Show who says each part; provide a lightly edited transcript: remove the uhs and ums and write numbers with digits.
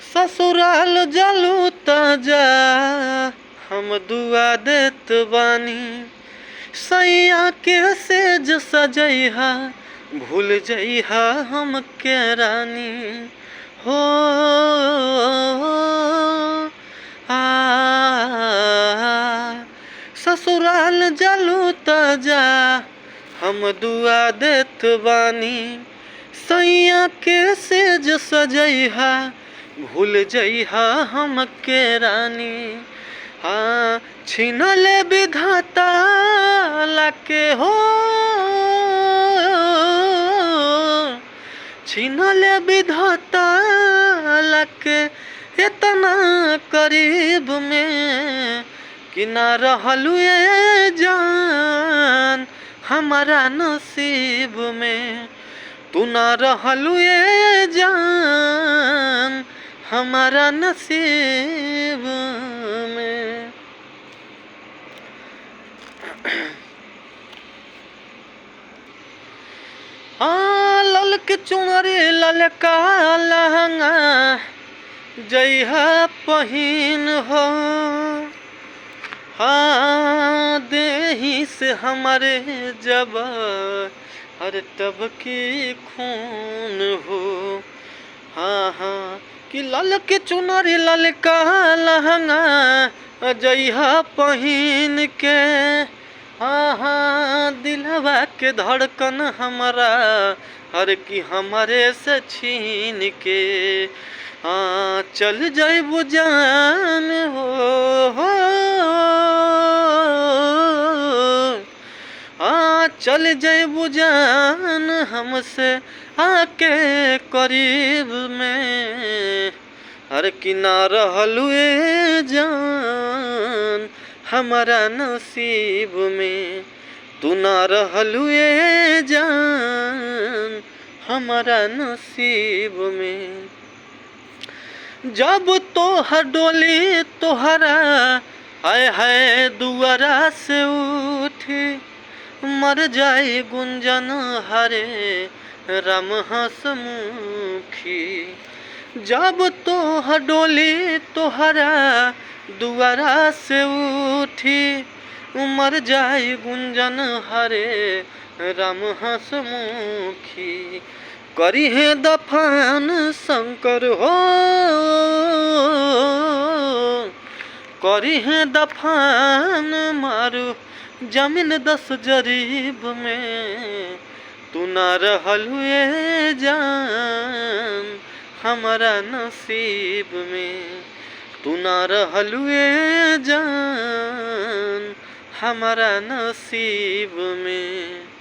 Speaker 1: ससुराल जालू ताजा हम दुआ देत बानी। सैया के सेज सजैहा भूल जइहा हमके रानी हो। आ ससुराल जालू ताजा हम दुआ देत बानी। सैया के सेज सजैहा भूल जइहा हमके रानी। हाँ छीनल विधाता लाके हो, छीनल विधाता लाके इतना करीब में कि ना रहलू ये जान हमारा नसीब में। तू ना रहलू ये जान हमारा नसीब में। हाँ ललक चुनरी ललका लहंगा जइहा पहिन हो। हाँ देही से हमारे जब हर तब की खून हो। हाँ हाँ कि ललक चुनरी ललका लहंगा जइहा पहिन के। हाँ हाँ दिलवा के धड़कन हमारा हर की हमारे से छीन के। हाँ चल जाइबू जान हो। हाँ चल जाइबू जान हमसे आके करीब में। हर की ना रहलू ए जान हमारा नसीब में। तू ना रहलू ए जान हमारा नसीब में। जब तोहर डोली तोहरा हाय हाय दुआरा से उठी। मर जाए गुंजन हरे राम हंसमुखी। जब तोहर डोली तोहरा दुआरा से उठी। मर जाए गुंजन हरे राम हंसमुखी। करी है दफन शंकर हो, करी है दफन मारू जमीन 10 जरीब में। तू ना रहलू ए जान हमारा नसीब में। तू ना रहलू ए जान हमारा नसीब में।